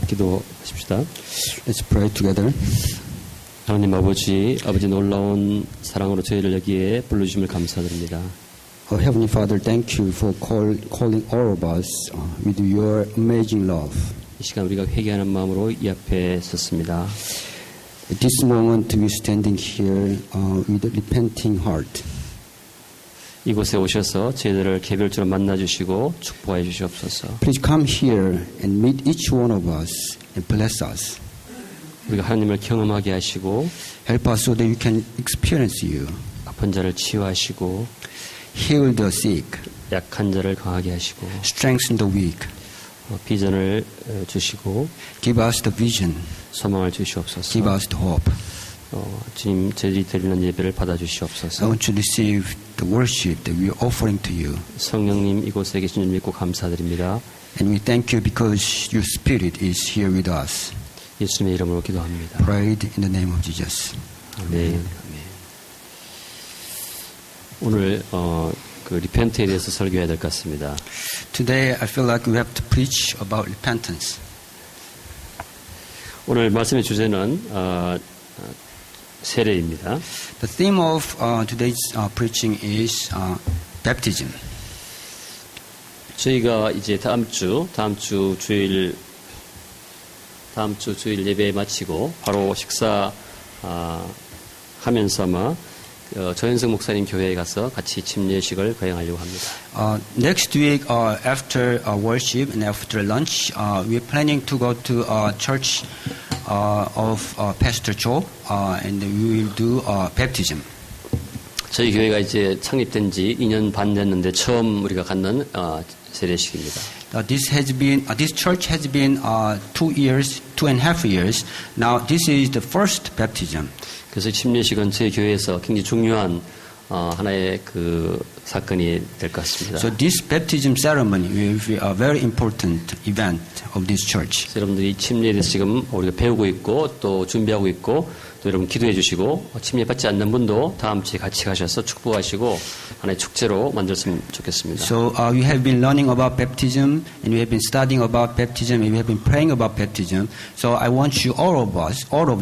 기도하십시다. Let's pray together. 하나님 아버지 놀라운 사랑으로 저희를 여기에 불러주심을 감사드립니다. Heavenly Father, thank you for calling all of us with your amazing love. 이 시간 우리가 회개하는 마음으로 이 앞에 섰습니다. At this moment, we are standing here with a repenting heart. 이곳에 오셔서 저희들을 개별적으로 만나주시고 축복해 주시옵소서. Please come here and meet each one of us and bless us. 우리가 하나님을 경험하게 하시고 Help us so that we can experience you. 아픈 자를 치유하시고 Heal the sick. 약한 자를 강하게 하시고 Strengthen the weak. 비전을 주시고 Give us the vision. 소망을 주시옵소서. Give us the hope. 주님 저희들이 드리는 예배를 받아주시옵소서. I want to receive the worship that we are offering to you. 성령님 이곳에 계신 줄 믿고 감사드립니다. And we thank you because your Spirit is here with us. 예수님의 이름으로 기도합니다. Prayed in the name of Jesus. 아멘. 오늘 그 리펜트에 대해서 설교해야 될 것 같습니다. Today I feel like we have to preach about repentance. 오늘 말씀의 주제는 세례입니다. The theme of today's preaching is baptism. 저희가 이제 다음 주 주일 예배 마치고 바로 식사 하면서 아마 조현석 목사님 교회에 가서 같이 침례식을 거행하려고 합니다. Next week, after worship and after lunch, we are planning to go to church of Pastor Cho, and we will do baptism. 저희 교회가 이제 창립된 지 2년 반 됐는데 처음 우리가 갖는 세례식입니다. This church has been 2.5 years. Now this is the first baptism. 그래서 침례식은 저희 교회에서 굉장히 중요한 하나의 그 사건이 될 것 같습니다. So this baptism ceremony will be a very important event of this church. 여러분들이 침례에 대해서 지금 우리가 배우고 있고 또 준비하고 있고 또 여러분 기도해 주시고 침례 받지 않는 분도 다음 주에 같이 가셔서 축복하시고 하나의 축제로 만들었으면 좋겠습니다. So we have been learning about baptism and we have been studying about baptism and we have been praying about baptism. So I want you, all of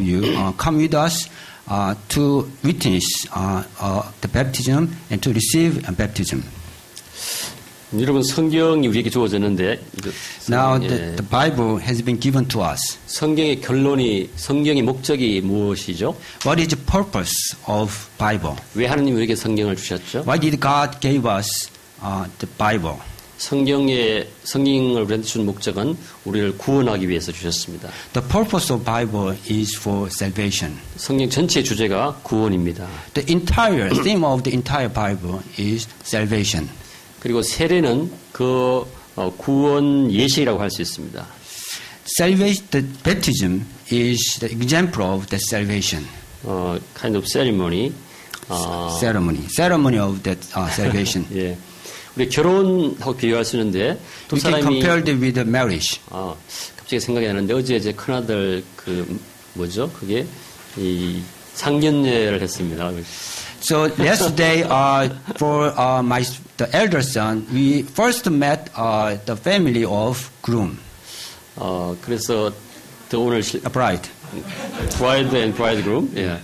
you, come with us to witness the baptism and to receive baptism. 여러분 성경이 우리에게 주어졌는데 Now the Bible has been given to us. 성경의 목적이 무엇이죠? What is the purpose of Bible? 왜 하나님이 우리에게 성경을 주셨죠? Why did God give us the Bible? 성경을 우리한테 준 목적은 우리를 구원하기 위해서 주셨습니다. The purpose of Bible is for salvation. 성경 전체의 주제가 구원입니다. The entire theme of the entire Bible is salvation. 그리고 세례는 그 구원 예시라고 할 수 있습니다. Salvation, the baptism is the example of the salvation. Kind of ceremony. Ceremony of that salvation. 예. 우리 결혼하고 비교할 수 있는데 두 We can 사람이 compare it with marriage. 갑자기 생각이 나는데 어제 이제 큰아들 그게 이 상견례를 했습니다. So yesterday, for the elder son, we first met the family of groom. 그래서 더 오늘 bride and bridegroom. 예.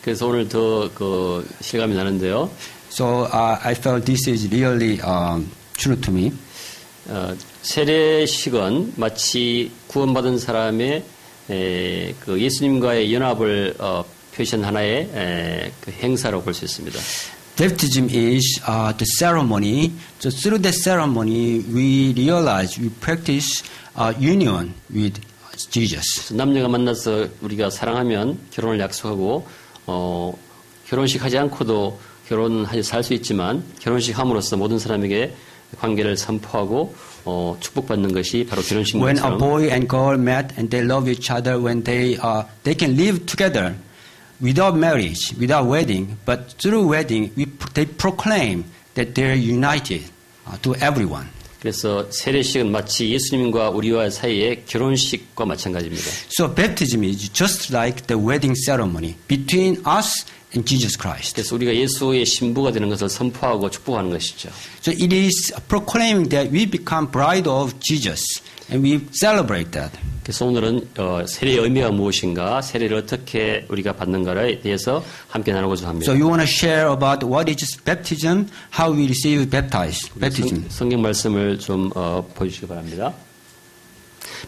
그래서 오늘 더 그 실감이 나는데요. So I felt this is really true to me. 세례식은 마치 구원받은 사람의 그 예수님과의 연합을 표시한 하나의 그 행사라고 볼 수 있습니다. Baptism is the ceremony. So through that ceremony, we realize, we practice union with Jesus. 남녀가 만나서 우리가 사랑하면 결혼을 약속하고 결혼식 하지 않고도 결혼하지 살 수 있지만 결혼식 함으로써 모든 사람에게 관계를 선포하고 축복받는 것이 바로 결혼식인 When 것처럼. a boy and girl met and they love each other, when they can live together without marriage, without wedding, but through wedding, they proclaim that they're united to everyone. 그래서 세례식은 마치 예수님과 우리와 사이의 결혼식과 마찬가지입니다. So baptism is just like the wedding ceremony between us and Jesus Christ. 그래서 우리가 예수의 신부가 되는 것을 선포하고 축복하는 것이죠. So it is proclaiming that we become bride of Jesus, and we celebrate that. 그래서 오늘은 세례의 의미가 무엇인가, 세례를 어떻게 우리가 받는가에 대해서 함께 나누고자 합니다. So you want to share about what is baptism, how we receive baptism. 성경 말씀을 좀 보여주시기 바랍니다.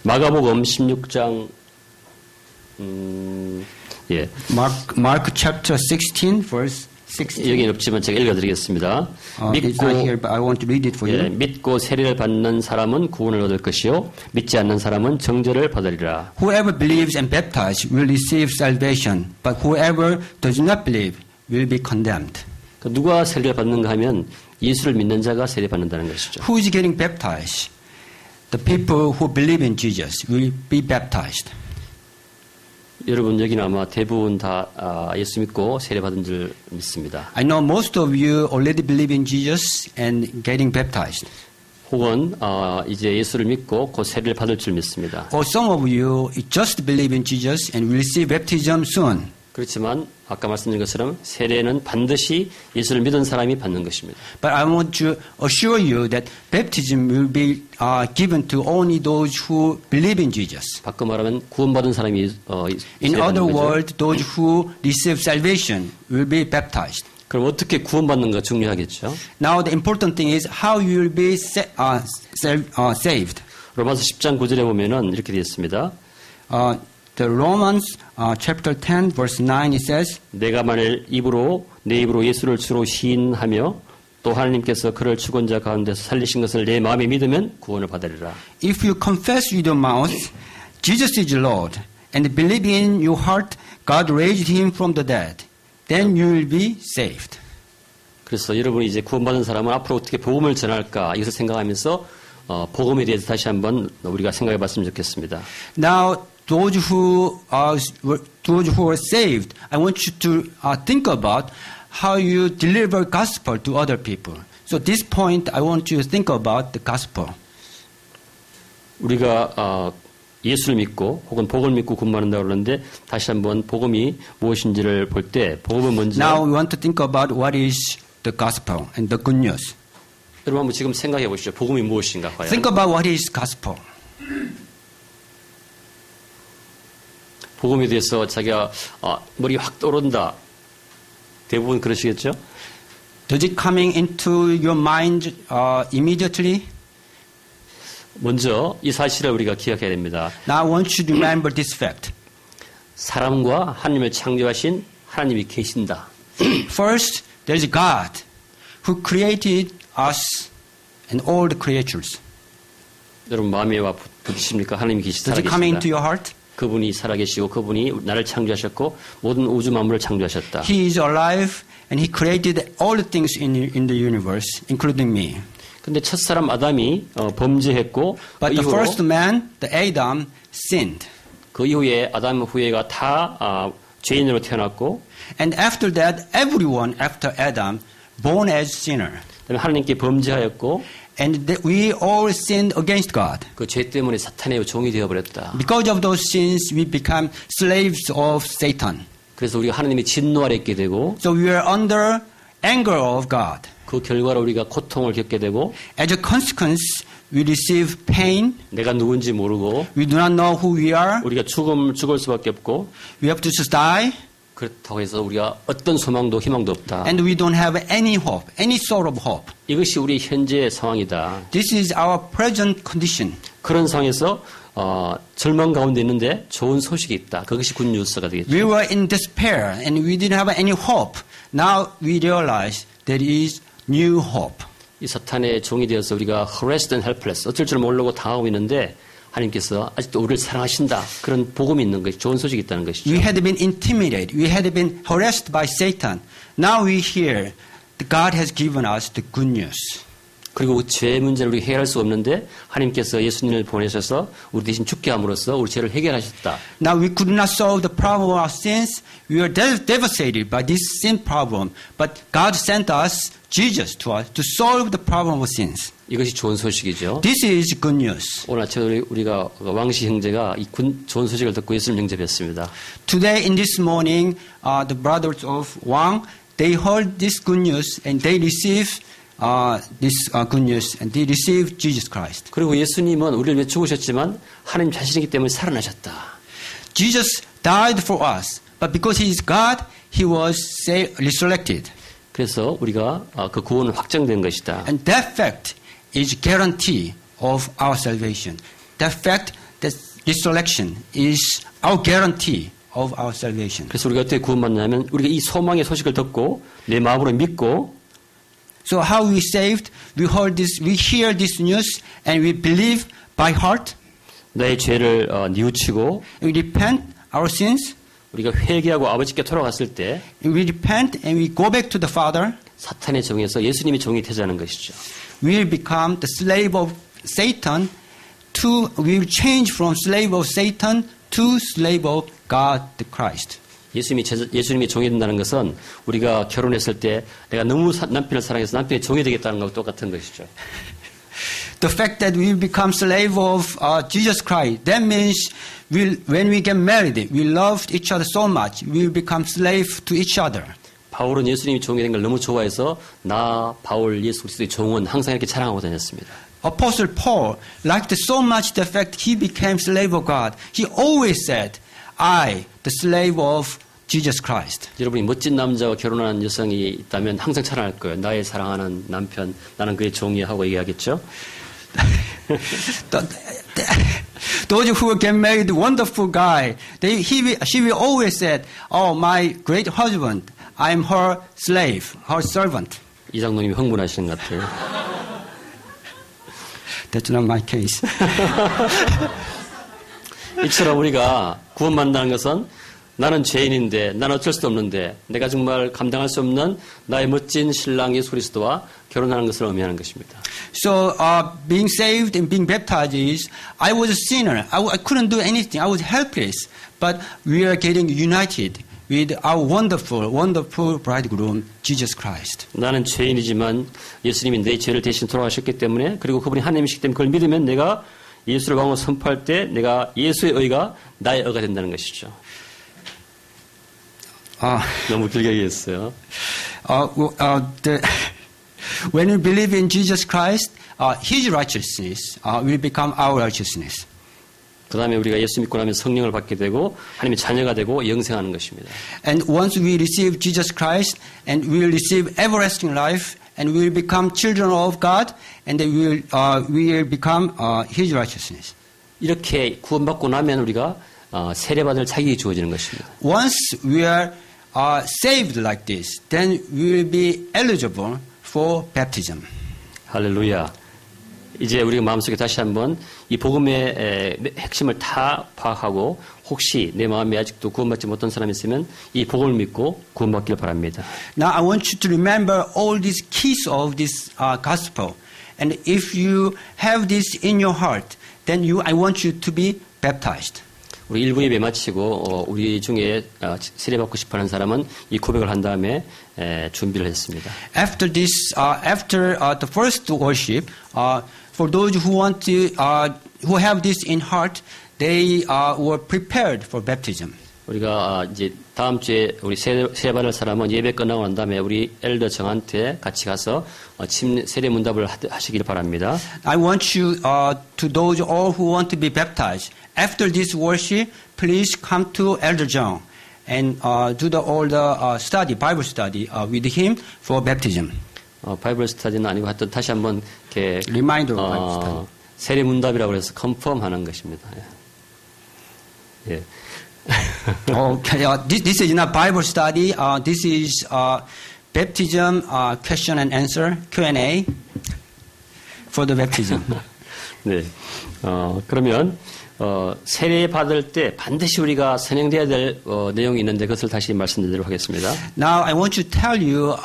마가복음 16장 예. Mark chapter 16, verse 16. 여기는 없지만 제가 읽어드리겠습니다. It's not here, but I want to read it for you. 믿고 세례를 받는 사람은 구원을 얻을 것이요 믿지 않는 사람은 정죄를 받으리라. Whoever believes and baptized will receive salvation, but whoever does not believe will be condemned. 누가 세례를 받는가 하면 예수를 믿는 자가 세례 받는다는 것이죠. Who is getting baptized? The people who believe in Jesus will be baptized. 여러분 여기는 아마 대부분 다 예수 믿고 세례 받은 줄 믿습니다. I know most of you already believe in Jesus and getting baptized. 혹은 이제 예수를 믿고 곧 세례를 받을 줄 믿습니다. Or some of you just believe in Jesus and will receive baptism soon. 그렇지만 아까 말씀드린 것처럼 세례는 반드시 예수를 믿은 사람이 받는 것입니다. But I want to assure you that baptism will be given to only those who believe in Jesus. 바꿔 말하면 구원받은 사람이 In other 거죠. words, those who receive salvation will be baptized. 그럼 어떻게 구원받는가 중요하겠죠. Now the important thing is how you will be saved. 로마서 10장 9절에 보면은 이렇게 되어 있습니다. The Romans chapter 10 verse 9 it says, 내가 만일 내 입으로 예수를 주로 시인하며 또 하나님께서 그를 죽은 자 가운데서 살리신 것을 내 마음에 믿으면 구원을 받으리라. If you confess with your mouth Jesus is Lord and believe in your heart God raised him from the dead, then you will be saved. 그래서 여러분이 이제 구원받은 사람은 앞으로 어떻게 복음을 전할까 이것을 생각하면서 복음에 대해서 다시 한번 우리가 생각해 봤으면 좋겠습니다. Now those who are saved, I want you to think about how you deliver gospel to other people. So this point, I want you to think about the gospel. 우리가 예수를 믿고 혹은 복음을 믿고 구원받는다고 그러는데 다시 한번 복음이 무엇인지를 볼 때 복음은 뭔지. Now we want to think about what is the gospel and the good news. 여러분 한번 지금 생각해 보시죠. 복음이 무엇인가 과연. Think about what is gospel. 복음에 대해서 자기가 머리 확 떠오른다. 대부분 그러시겠죠? Does it coming into your mind immediately? 먼저 이 사실을 우리가 기억해야 됩니다. Now I want you to remember this fact. 사람과 하나님을 창조하신 하나님이 계신다. First, there is God who created us and all the creatures. 여러분 마음에 와 부딪힙니까? 하나님이 Does it come 살아계신다. into your heart? 그분이 살아계시고 그분이 나를 창조하셨고 모든 우주 만물을 창조하셨다. He is alive and he created all the things in the universe, including me. 근데 첫사람 아담이 범죄했고 But 그 the first man, the Adam, sinned. 그 이후에 아담 후예가 다 죄인으로 태어났고 And after that, everyone after Adam born as sinner. 그다음에 하나님께 범죄하였고 And we all sinned against God. 그 죄 때문에 사탄의 종이 되어버렸다. Because of those sins, we become slaves of Satan. 그래서 우리가 하나님의 진노 아래 있게 되고 So we are under anger of God. 그 결과로 우리가 고통을 겪게 되고 As a consequence, we receive pain. 내가 누군지 모르고 We do not know who we are. 우리가 죽을 수밖에 없고 We have to just die. 그렇다고 해서 우리가 어떤 소망도 희망도 없다. And we don't have any hope, any sort of hope. 이것이 우리 현재의 상황이다. This is our present condition. 그런 상황에서 절망 가운데 있는데 좋은 소식이 있다. 그것이 굿뉴스가 되겠죠. We were in despair and we didn't have any hope. Now we realize there is new hope. 이 사탄의 종이 되어서 우리가 harassed and helpless, 어쩔 줄 모르고 당하고 있는데 하나님께서 아직도 우리를 사랑하신다. 그런 복음이 있는 것이 좋은 소식이 있다는 것이죠. We had been intimidated. We had been harassed by Satan. Now we hear that God has given us the good news. 그리고 죄 문제를 우리가 해결할 수 없는데 하나님께서 예수님을 보내셔서 우리 대신 죽게 함으로써 우리 죄를 해결하셨다. Now we could not solve the problem of our sins. We were devastated by this sin problem. But God sent us Jesus to us to solve the problem of sins. 이것이 좋은 소식이죠. This is good news. 오늘 아침에 우리가 왕씨 형제가 이 좋은 소식을 듣고 예수님 영접했습니다. Today in this morning, the brothers of Wang, they heard this good news and they received this good news and they received Jesus Christ. 그리고 예수님은 우리를 위해 죽으셨지만 하나님 자신이기 때문에 살아나셨다. Jesus died for us, but because He is God, He was resurrected. 그래서 우리가 그 구원은 확정된 것이다. And that fact is guarantee of our salvation. That fact, that resurrection is our guarantee of our salvation. 그래서 우리가 어떻게 구원받냐면 우리가 이 소망의 소식을 듣고 내 마음으로 믿고 So how we saved? We hear this news and we believe by heart. 나의 죄를 뉘우치고 We repent our sins. 우리가 회개하고 아버지께 돌아갔을 때 We repent and we go back to the Father. 사탄의 종에서 예수님의 종이 되자는 것이죠. We will become the slave of Satan. We will change from slave of Satan to slave of God the Christ. 예수님이 종이 된다는 것은 우리가 결혼했을 때 내가 너무 남편을 사랑해서 남편의 종이 되겠다는 것과 똑같은 것이죠. The fact that we become slave of Jesus Christ, that means when we get married, we loved each other so much, we will become slave to each other. 바울은 예수님이 종이 된 걸 너무 좋아해서 나 바울 예수 그리스도의 종은 항상 이렇게 자랑하고 다녔습니다. Apostle Paul liked so much the fact he became slave of God. He always said, I, the slave of Jesus Christ. 여러분이 멋진 남자와 결혼한 여성이 있다면 항상 자랑할 거예요. 나의 사랑하는 남편, 나는 그의 종이 하고 얘기하겠죠. Those who get married, wonderful guy, she will always say, oh, my great husband, I'm her slave, her servant. 이 장로님이 흥분하시는 것 같아요. That's not my case. 이처럼 우리가 구원받는다는 것은 나는 죄인인데 나는 어쩔 수도 없는데 내가 정말 감당할 수 없는 나의 멋진 신랑 예수 그리스도와 결혼하는 것을 의미하는 것입니다. So being saved and being baptized is I was a sinner. I couldn't do anything. I was helpless. But we are getting united with our wonderful bridegroom, Jesus Christ. 나는 죄인이지만 예수님이 내 죄를 대신 돌아가셨기 때문에 그리고 그분이 하나님이시기 때문에 그걸 믿으면 내가 예수를 방으로 선포할 때 내가 예수의 의가 나의 의가 된다는 것이죠. 너무 길게 얘기했어요. When we believe in Jesus Christ, His righteousness will become our righteousness. 그 다음에 우리가 예수 믿고 나면 성령을 받게 되고 하나님의 자녀가 되고 영생하는 것입니다. And once we receive Jesus Christ, and we will receive everlasting life, and we will become children of God, and we will become His righteousness. 이렇게 구원받고 나면 우리가 세례받을 자격이 주어지는 것입니다. Once we are saved like this, then we will be eligible for baptism. 할렐루야. 이제 우리가 마음속에 다시 한번 이 복음의 핵심을 다 파악하고 혹시 내 마음에 아직도 구원받지 못한 사람이 있으면 이 복음을 믿고 구원받기를 바랍니다. Now I want you to remember all these keys of this gospel. And if you have this in your heart, then I want you to be baptized. 우리 1부 예배 마치고 우리 중에 세례받고 싶어하는 사람은 이 고백을 한 다음에 준비를 했습니다. After the first worship, for those who want to, who have this in heart, they were prepared for baptism. 우리가 이제 다음 주에 우리 세례받을 사람은 예배 끝나고 난 다음에 우리 엘더 정한테 같이 가서 세례 문답을 하시길 바랍니다. I want you to those all who want to be baptized. After this worship, please come to Elder Jung and do all the study, Bible study with him for baptism. 바이블 스터디는 아니고 하여튼 다시 한번 이렇게 Reminder of Bible study. 세례 문답이라고 해서 컨펌하는 것입니다. 예. Okay, this is not Bible study. This is baptism question and answer Q&A for the baptism. 네. 그러면 세례 받을 때 반드시 우리가 선행돼야 될 내용이 있는데 그것을 다시 말씀드리도록 하겠습니다. Now I want to tell you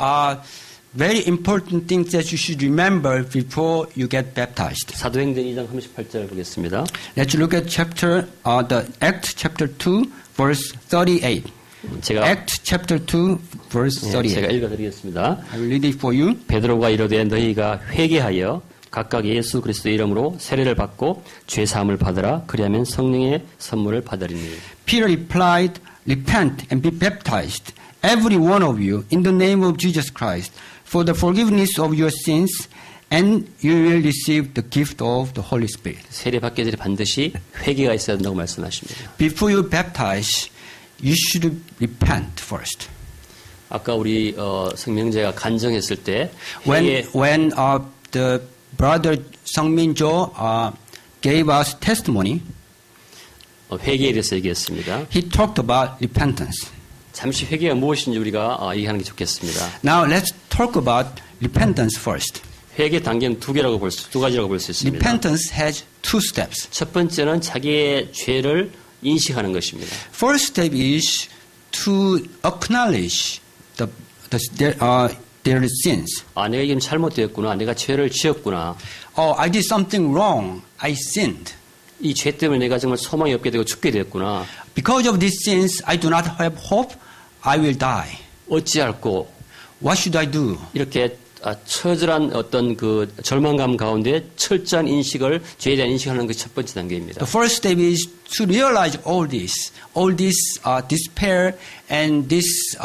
very important things that you should remember before you get baptized. 사도행전 2장 38절 보겠습니다. Let's look at the Act chapter 2, verse 38. Act chapter 2, verse 38. 제가 읽어드리겠습니다. I will read it for you. 베드로가 이르되 너희가 회개하여 각각 예수 그리스도의 이름으로 세례를 받고 죄 사함을 받으라. 그리하면 성령의 선물을 받으리니. Peter replied, repent and be baptized, every one of you, in the name of Jesus Christ, for the forgiveness of your sins, and you will receive the gift of the Holy Spirit. 세례 받기 전에 반드시 회개가 있어야 된다고 말씀하십니다. Before you baptize, you should repent first. 아까 우리 성명재가 간증했을 때 When the brother 성민조 gave us testimony, 회개에 대해서 얘기했습니다. he talked about repentance. 잠시 회개가 무엇인지 우리가 얘기하는 게 좋겠습니다. Now let's talk about repentance first. 회개 단계는 두 가지라고 볼 수 있습니다. Repentance has two steps. 첫 번째는 자기의 죄를 인식하는 것입니다. First step is to acknowledge their sins. 내가 이게 잘못되었구나. 내가 죄를 지었구나. I did something wrong. I sinned. 이 죄 때문에 내가 정말 소망이 없게 되고 죽게 되었구나. Because of these sins, I do not have hope. I will die. 어찌할꼬? What should I do? 이렇게 처절한 어떤 그 절망감 가운데 철저한 인식을, 죄에 대한 인식하는 것이 첫 번째 단계입니다. The first step is to realize all this despair and this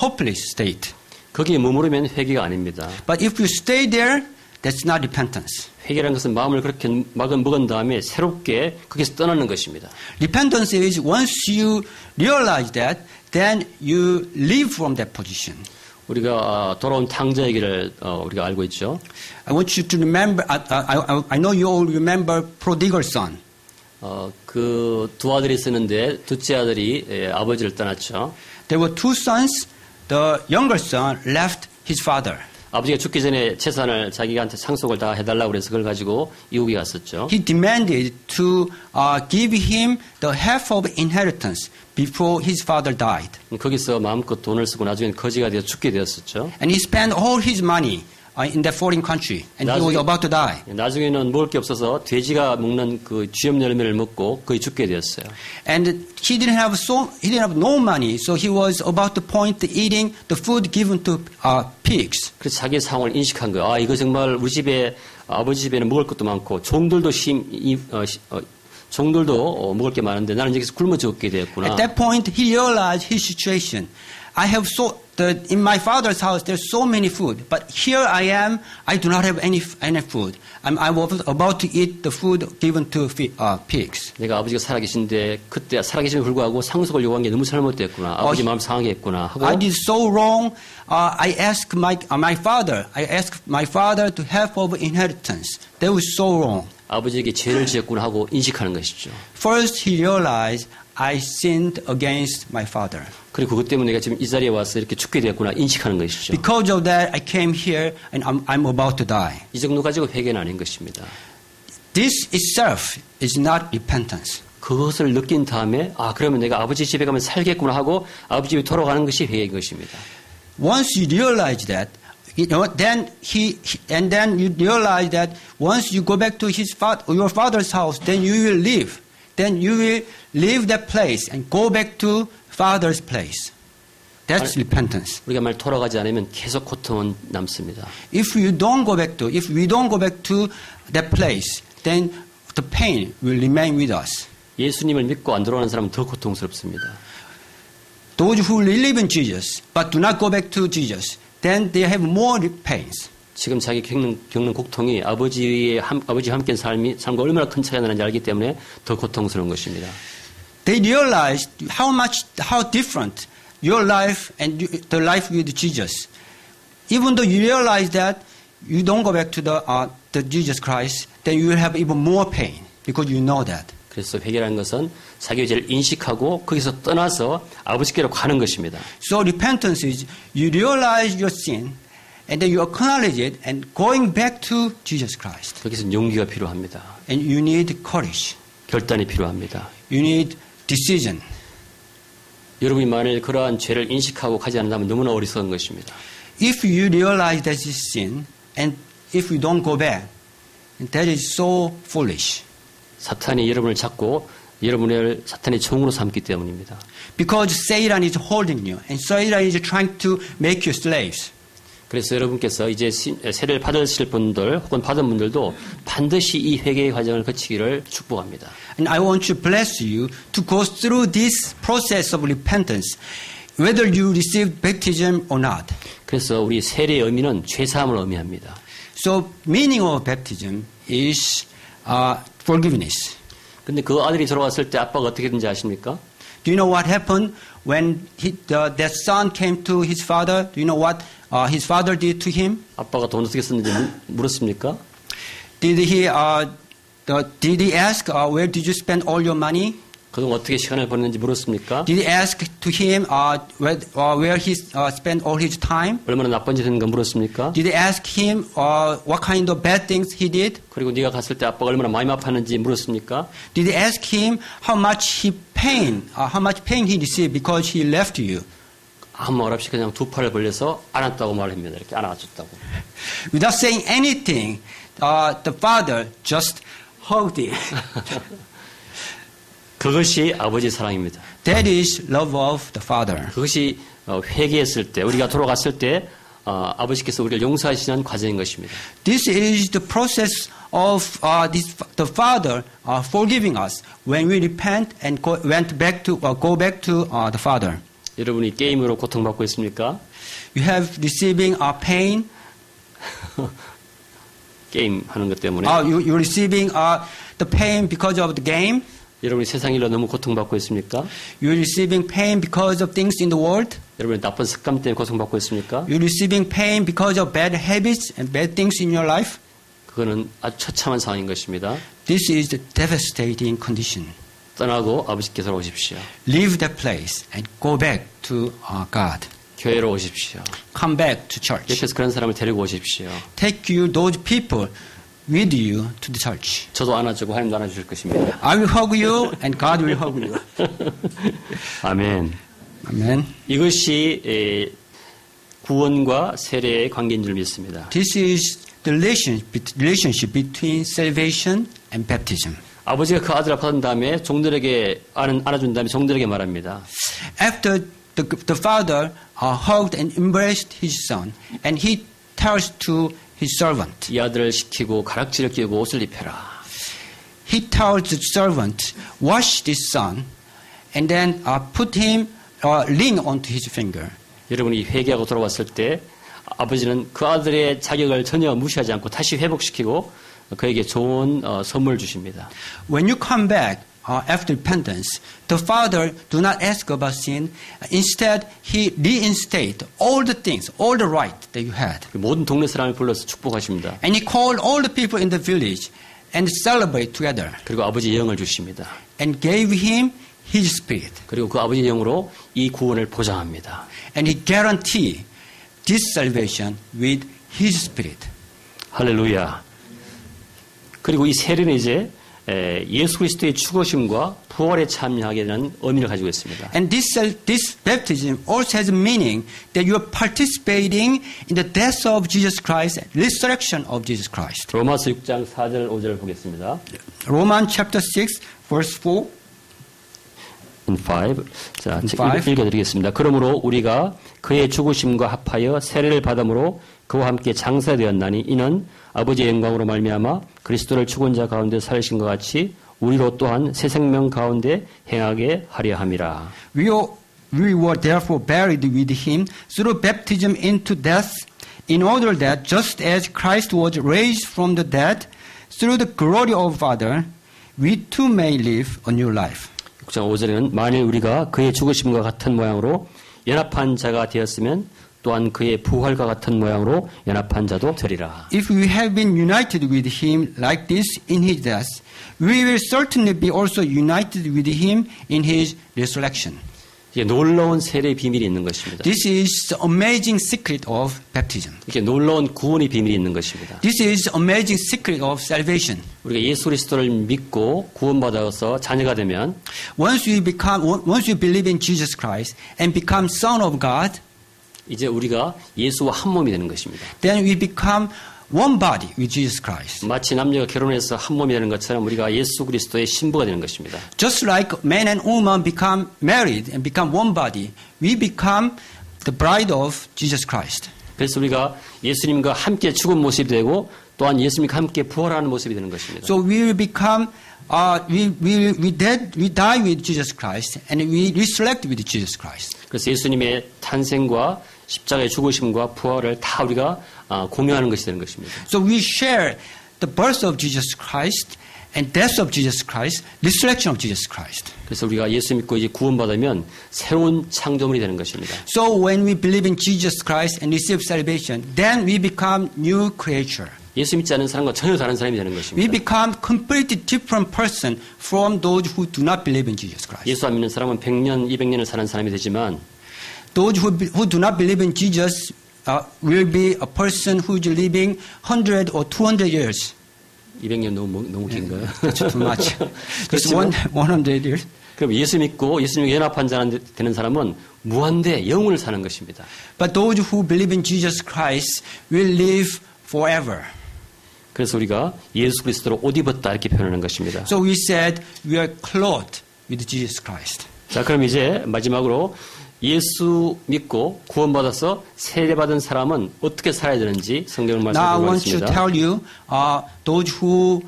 hopeless state. 거기에 머무르면 회개가 아닙니다. But if you stay there, that's not repentance. 회개라는 것은 마음을 그렇게 먹은 다음에 새롭게 거기서 떠나는 것입니다. Repentance is once you realize that, then you leave from that position. 우리가 돌아온 탕자 얘기를 우리가 알고 있죠. I want you to remember. I know you all remember prodigal son. 그 두 아들이 있었는데 둘째 아들이 아버지를 떠났죠. There were two sons. The younger son left his father. 아버지가 죽기 전에 재산을 자기한테 상속을 다 해달라고 그래서 그걸 가지고 이웃에 갔었죠. He demanded to give him the half of inheritance before his father died. 거기서 마음껏 돈을 쓰고 나중에 거지가 되어 죽게 되었었죠. And he spent all his money in that foreign country, and he was about to die. 나중에는 먹을 게 없어서 돼지가 먹는 그 쥐염 열매를 먹고 거의 죽게 되었어요. And he didn't have no money, so he was about to point to eating the food given to pigs. 그래서 자기의 상황을 인식한 거예요. 이거 정말 우리 집에 아버지 집에는 먹을 것도 많고 종들도 종들도 먹을 게 많은데 나는 여기서 굶어 죽게 되었구나. At that point, he realized his situation. In my father's house, there's so many food, but here I am. I do not have any food. I was about to eat the food given to pigs. 내가 아버지가 살아계신데 그때 살아계심에 불구하고 상속을 요구한 게 너무 잘못됐구나. 아버지 마음 상하게 했구나 하고. I did so wrong. I asked my father to have of inheritance. That was so wrong. 아버지에게 죄를 지었구나 하고 인식하는 것이죠. First, he realized I sinned against my father. 그리고 그것 때문에 내가 지금 이 자리에 와서 이렇게 죽게 되었구나 인식하는 것이죠. Because of that, I came here and I'm about to die. 이 정도 가지고 회개는 아닌 것입니다. This itself is not repentance. 그것을 느낀 다음에 그러면 내가 아버지 집에 가면 살겠구나 하고 아버지 집에 돌아가는 것이 회개인 것입니다. Once you realize that, then you realize that once you go back to your father's house, then you will leave. Then you will leave that place and go back to father's place. That's repentance. 우리가 말 돌아가지 않으면 계속 고통은 남습니다. If we don't go back to that place, then the pain will remain with us. 예수님을 믿고 안 돌아오는 사람은 더 고통스럽습니다. Those who live in Jesus but do not go back to Jesus, then they have more pains. 지금 자기 겪는 고통이 아버지와 함께 삶과 얼마나 큰 차이가 나는지 알기 때문에 더 고통스러운 것입니다. They realized how different your life and the life with Jesus. Even though you realize that you don't go back to the Jesus Christ, then you will have even more pain because you know that. 그래서 회개라는 것은 자기의 죄를 인식하고 거기서 떠나서 아버지께로 가는 것입니다. So repentance is you realize your sin and then you acknowledge it and going back to Jesus Christ. 거기서 용기가 필요합니다. And you need courage. 결단이 필요합니다. You need decision. 여러분이 만일 그러한 죄를 인식하고 가지 않는다면 너무나 어리석은 것입니다. If you realize that is sin and if you don't go back, that is so foolish. 사탄이 여러분을 잡고 여러분을 사탄의 종으로 삼기 때문입니다. Because Satan is holding you and Satan is trying to make you slaves. 그래서 여러분께서 이제 세례를 받으실 분들 혹은 받은 분들도 반드시 이 회개의 과정을 거치기를 축복합니다. And I want to bless you to go through this process of repentance. whether you receive baptism or not. 그래서 우리 세례의 의미는 죄사함을 의미합니다. So meaning of baptism is forgiveness. 근데 그 아들이 돌아왔을 때 아빠가 어떻게 된지 아십니까? Do you know what happened when that son came to his father? Do you know what his father did to him? 아빠가 돈 어떻게 썼는지 물었습니까? Did he ask where did you spend all your money? 그동안 어떻게 시간을 보냈는지 물었습니까? Did he ask to him where he spent all his time? 얼마나 나쁜 짓 했는가 물었습니까? Did he ask him what kind of bad things he did? 그리고 네가 갔을 때 아빠가 얼마나 많이 아팠는지 물었습니까? Did he ask him how much pain he received because he left you? 아무 말 없이 그냥 두 팔을 벌려서 안았다고 말합니다. 이렇게 안아줬다고. Without saying anything, the father just hugged him. 그것이 아버지의 사랑입니다. That is love of the father. 그것이 회개했을 때, 우리가 돌아갔을 때 아버지께서 우리를 용서하시는 과정인 것입니다. This is the process of the father forgiving us when we repent and go back to the father. 여러분이 게임으로 고통받고 있습니까? You have receiving pain. 게임 하는 것 때문에. You're receiving the pain because of the game. 여러분이 세상 일로 너무 고통받고 있습니까? You're receiving pain because of things in the world. 여러분이 나쁜 습관 때문에 고통받고 있습니까? You're receiving pain because of bad habits and bad things in your life. 그거는 아주 처참한 상황인 것입니다. This is the devastating condition. 떠나고 아버지께서 오십시오. Leave that place and go back to God. 교회로 오십시오. Come back to church. 옆에서 그런 사람을 데리고 오십시오. Take those people with you to the church. 저도 안아주고 하나님도 안아주실 것입니다. I will hug you and God will hug you. 아멘. Amen. 이것이 구원과 세례의 관계인 줄 믿습니다. This is the relationship between salvation and baptism. 아버지가 그 아들을 받은 다음에 종들에게 안아준 다음에 종들에게 말합니다. After the father hugged and embraced his son, and he tells to his servant. 이 아들을 시키고 가락지를 끼우고 옷을 입혀라. He tells the servant, wash this son, and then put him ring onto his finger. 여러분이 회개하고 돌아왔을 때 아버지는 그 아들의 자격을 전혀 무시하지 않고 다시 회복시키고 그에게 좋은 선물을 주십니다. When you come back after repentance, the father do not ask about sin. Instead, he reinstate all the things, all the right that you had. 모든 동네 사람을 불러서 축복하십니다. And he called all the people in the village and celebrate together. 그리고 아버지의 영을 주십니다. And gave him his spirit. 그리고 그 아버지의 영으로 이 구원을 보장합니다. And he guarantee this salvation with his spirit. 할렐루야. 그리고 이 세례는 이제 예수 그리스도의 죽으심과 부활에 참여하게 되는 의미를 가지고 있습니다. And this baptism also has a meaning that you are participating in the death of Jesus Christ, resurrection of Jesus Christ. 로마서 6장 4절 5절을 보겠습니다. Romans chapter 6 verse 4. In 5. 자, 읽어드리겠습니다. 그러므로 우리가 그의 죽으심과 합하여 세례를 받음으로 그와 함께 장사되었나니 이는 아버지의 영광으로 말미암아 그리스도를 죽은 자 가운데 살리신 것 같이 우리로 또한 새 생명 가운데 행하게 하려 함이라. We were therefore buried with him through baptism into death, in order that just as Christ was raised from the dead through the glory of Father, we too may live a new life. 6장 5절에는 만일 우리가 그의 죽으심과 같은 모양으로 연합한 자가 되었으면 또한 그의 부활과 같은 모양으로 연합한 자도 되리라. If we have been united with him like this in his death, we will certainly be also united with him in his resurrection. 이게 놀라운 세례의 비밀이 있는 것입니다. This is the amazing secret of baptism. 이렇게 놀라운 구원의 비밀이 있는 것입니다. This is the amazing secret of salvation. 우리가 예수 그리스도를 믿고 구원받아서 자녀가 되면 Once we believe in Jesus Christ and become son of God, 이제 우리가 예수와 한 몸이 되는 것입니다. then we become one body with Jesus Christ. 마치 남녀가 결혼해서 한 몸이 되는 것처럼 우리가 예수 그리스도의 신부가 되는 것입니다. Just like man and woman become married and become one body, we become the bride of Jesus Christ. 그래서 우리가 예수님과 함께 죽은 모습이 되고 또한 예수님과 함께 부활하는 모습이 되는 것입니다. So we will become we die with Jesus Christ and we resurrect with Jesus Christ. 그래서 예수님의 탄생과 십자가의 죽으심과 부활을 다 우리가 공유하는 것이 되는 것입니다. So we share the birth of Jesus Christ and death of Jesus Christ, resurrection of Jesus Christ. 그래서 우리가 예수 믿고 이제 구원받으면 새로운 창조물이 되는 것입니다. So when we believe in Jesus Christ and receive salvation, then we become new creature. 예수 믿지 않는 사람과 전혀 다른 사람이 되는 We 것입니다. become completely different person from those who do not believe in Jesus Christ. 예수 안 믿는 사람은 100년, 200년을 사는 사람이 되지만 Those who do not believe in Jesus will be a person who is living 100 or 200 years. 200년 너무 긴가요? That's too much. Just 그렇지만 100 years. 그럼 예수 믿고 예수님과 연합한 자 되는 사람은 무한대 영혼을 사는 것입니다. But those who believe in Jesus Christ will live forever. 그래서 우리가 예수 그리스도로 옷 입었다 이렇게 표현하는 것입니다. So we said we are clothed with Jesus Christ. 자, 그럼 이제 마지막으로 예수 믿고 구원받아서 세례받은 사람은 어떻게 살아야 되는지 성경을 Now I want to 말씀드리겠습니다. tell you, those who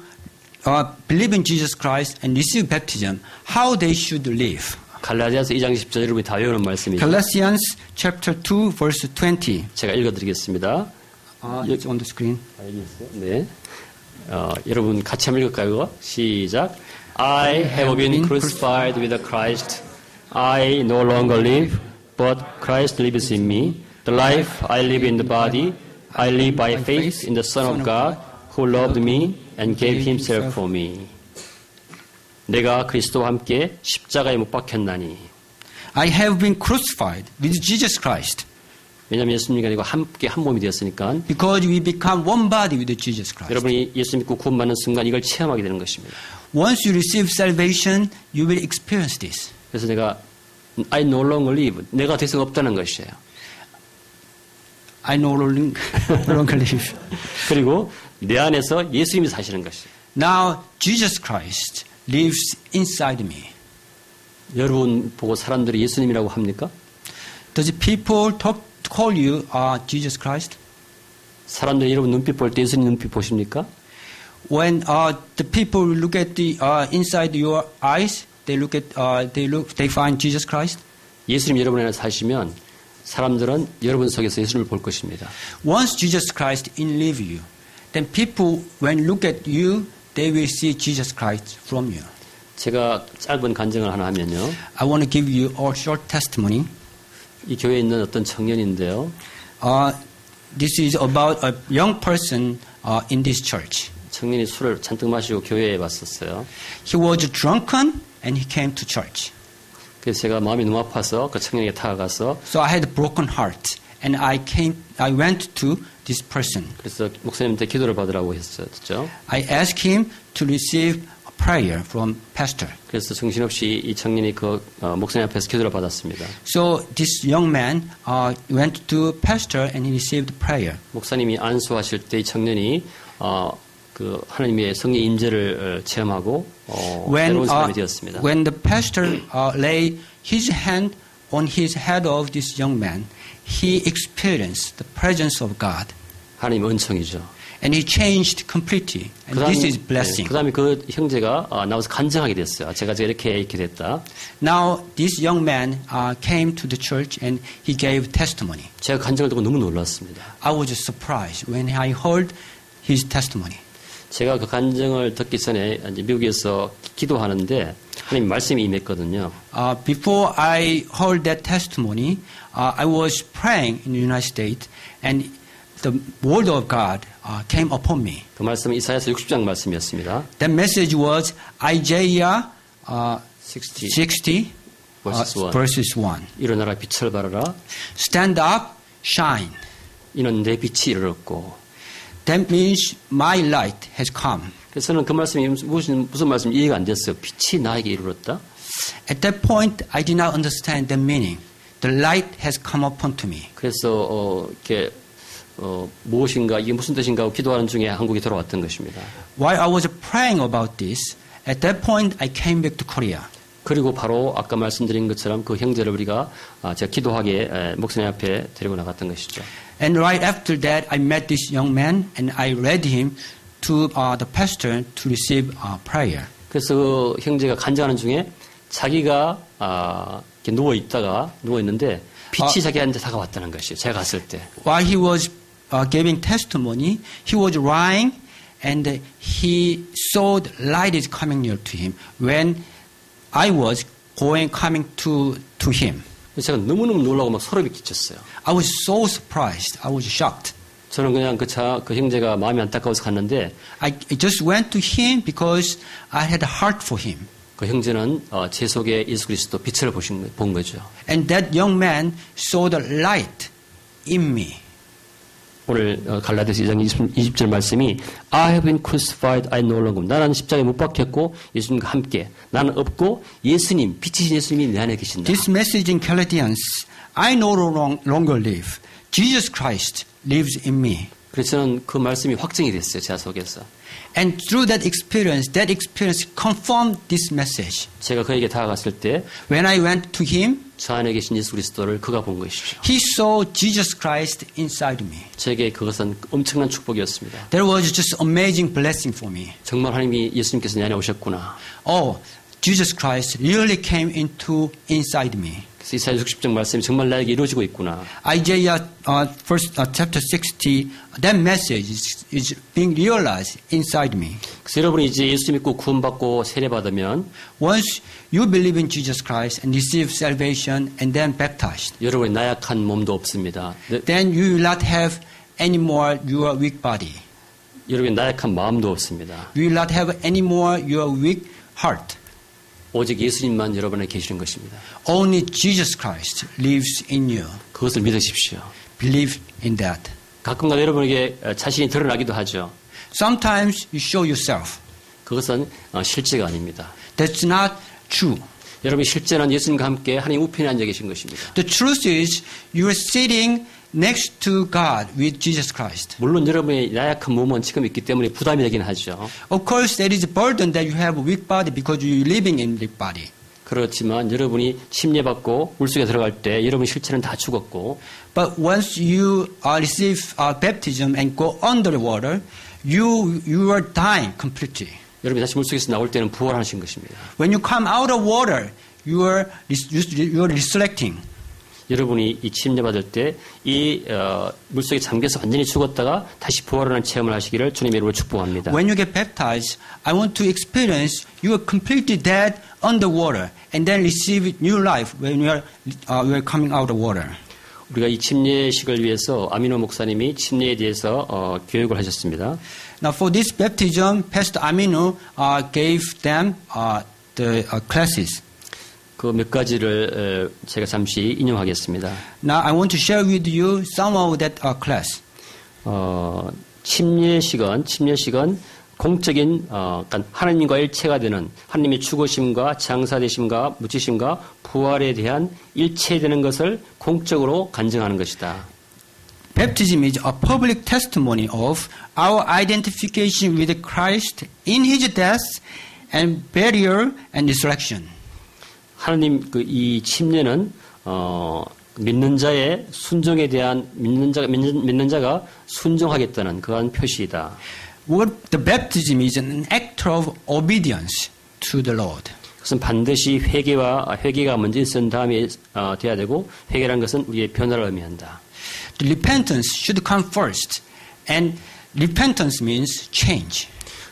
believe in Jesus Christ and receive baptism, how they should live. 갈라디아서 2장 10절 여러분이 다 외우는 말씀이죠. Colossians chapter 2, verse 20. 제가 읽어드리겠습니다. It's on the screen. 네. 여러분 같이 한번 읽을까요? 시작. I have been crucified with Christ. I no longer live, but Christ lives in me. The life I live in the body, I live by faith in the Son of God, who loved me and gave himself for me. 내가 그리스도와 함께 십자가에 못 박혔나니. I have been crucified with Jesus Christ. 왜냐하면 예수님과 아니고 함께 한 몸이 되었으니까 Because we become one body with Jesus Christ. 여러분이 예수 믿고 구원받는 순간 이걸 체험하게 되는 것입니다. Once you receive salvation, you will experience this. 그래서 내가 I no longer live. 내가 더 이상 없다는 것이에요. I no longer live. 그리고 내 안에서 예수님이 사시는 것이에요. Now Jesus Christ lives inside me. 여러분 보고 사람들이 예수님이라고 합니까? Does people call you Jesus Christ? 사람들이 여러분 눈빛 볼 때 예수님 눈빛 보십니까? When the people look at the inside your eyes, they find Jesus Christ. 예수님 여러분 안에 사시면 사람들은 여러분 속에서 예수님을 볼 것입니다. Once Jesus Christ live you, then people when look at you, they will see Jesus Christ from you. 제가 짧은 간증을 하나 하면요. I want to give you a short testimony. 이 교회에 있는 어떤 청년인데요. This is about a young person in this church. 청년이 술을 잔뜩 마시고 교회에 왔었어요. He was drunken and he came to church. 그래서 제가 마음이 너무 아파서 그 청년에게 다가가서 So I had a broken heart and I went to this person. 그래서 목사님한테 기도를 받으라고 했었죠. I asked him to receive a prayer from pastor. 그래서 정신없이 이 청년이 그 목사님 앞에서 기도를 받았습니다. So this young man went to pastor and he received prayer. 목사님이 안수하실 때 이 청년이 그 하나님의 성령 임재를 체험하고 새로운 사람이 되었습니다. When the pastor lay his hand on his head of this young man, he experienced the presence of God. 하나님의 은총이죠. And he changed completely. And this is blessing. 그 다음에 그 형제가 나와서 간증하게 됐어요. 제가 이렇게 됐다. Now this young man came to the church and he gave testimony. 제가 간증을 듣고 너무 놀랐습니다. I was surprised when I heard his testimony. 제가 그 간증을 듣기 전에 이제 미국에서 기도하는데 하나님 말씀이 임했거든요. Before I heard that testimony, I was praying in the United States, and the word of God came upon me. 그 말씀은 이사야서 60장 말씀이었습니다. That message was Isaiah 60 verses 1. 일어나라 빛을 발하라. Stand up, shine. 이는 내 빛이 이르렀고. That means my light has come. 그래서 저는 그 말씀이 무슨 말씀 이해가 안 됐어요. 빛이 나에게 이르렀다. At that point, I did not understand the meaning. The light has come upon to me. 그래서 이렇게 무엇인가 이게 무슨 뜻인가 하고 기도하는 중에 한국에 돌아왔던 것입니다. While I was praying about this, at that point I came back to Korea. 그리고 바로 아까 말씀드린 것처럼 그 형제를 우리가 제가 기도하게 목사님 앞에 데리고 나갔던 것이죠. And right after that, I met this young man and I led him to the pastor to receive prayer. 그래서 그 형제가 간증하는 중에 자기가 이렇게 누워 있는데 빛이 자기한테 다가왔다는 것이에요. 제가 갔을 때. While he was giving testimony, he was lying, and he saw the light is coming near to him when I was coming to him. 제가 너무너무 놀라고 막 소름이 끼쳤어요. I was so surprised. I was shocked. 저는 그냥 그 형제가 마음이 안타까워서 갔는데 I just went to him because I had a heart for him. 그 형제는 제 속에 예수 그리스도 빛을 본 거죠. And that young man saw the light in me. 오늘 갈라디아서 2장 20절 말씀이 I have been crucified, I no longer. 나는 십자가에 못 박혔고 예수님과 함께. 나는 없고 예수님, 빛이신 예수님이 내 안에 계신다. This message in Galatians, I no longer live. Jesus Christ lives in me. 그래서 저는 그 말씀이 확증이 됐어요. 제 속에서. And through that experience confirmed this message. 제가 그에게 다가갔을 때 When I went to him, 저 안에 계신 예수 그리스도를 그가 본 것이죠. he saw Jesus Christ inside me. 제게 그것은 엄청난 축복이었습니다. That was just amazing blessing for me. 정말 하나님이 예수님께서 내 안에 오셨구나. Oh, Jesus Christ really came inside me. 그래서 이사야 60장 말씀이 정말 나에게 이루어지고 있구나. Isaiah chapter 60, that message is being realized inside me. 그래서 여러분이 이제 예수 믿고 구원받고 세례받으면 Once you believe in Jesus Christ and receive salvation and then baptized, 여러분의 나약한 몸도 없습니다. then you will not have any more your weak body. 여러분의 나약한 마음도 없습니다. You will not have any more your weak heart. 오직 예수님만 여러분 안에 계시는 것입니다. Only Jesus Christ lives in you. 그것을 믿으십시오. Believe in that. 가끔가다 여러분에게 자신이 드러나기도 하죠. Sometimes you show yourself. 그것은 실제가 아닙니다. That's not true. 여러분이 실제는 예수님과 함께 하나님 우편에 앉아 계신 것입니다. The truth is you are sitting next to God with Jesus Christ. 물론 여러분의 나약한 몸은 지금 있기 때문에 부담이 되긴 하죠. Of course, there is a burden that you have a weak body because you're living in weak body. 그렇지만 여러분이 침례받고 물속에 들어갈 때 여러분 실체는 다 죽었고 But once you receive baptism and go under the water, you are dying completely. 여러분이 다시 물속에서 나올 때는 부활하신 것입니다. When you come out of water, you are resurrecting. 여러분이 이 침례받을 때 이 물속에 잠겨서 완전히 죽었다가 다시 부활하는 체험을 하시기를 주님의 이름으로 축복합니다. When you get baptized, I want to experience you are completely dead underwater and then receive new life when you are coming out of water. 우리가 이 침례식을 위해서 아미노 목사님이 침례에 대해서 교육을 하셨습니다. Now for this baptism, Pastor Aminu gave them the classes. 그 몇 가지를 제가 잠시 인용하겠습니다. Now I want to share with you some of that class. 침례식은 공적인 그러니까 하나님과 일체가 되는 하나님의 죽으심과 장사되심과 묻히심과 부활에 대한 일체되는 것을 공적으로 간증하는 것이다. Baptism is a public testimony of our identification with Christ in His death and burial and resurrection. 하나님 이 침례는 믿는 자의 순종에 대한 믿는 자가 순종하겠다는 그러한 표시이다. What the baptism is an act of obedience to the Lord. 그것은 반드시 회개가 먼저 있은 다음에 돼야 되고 회개라는 것은 우리의 변화를 의미한다. The repentance should come first, and repentance means change.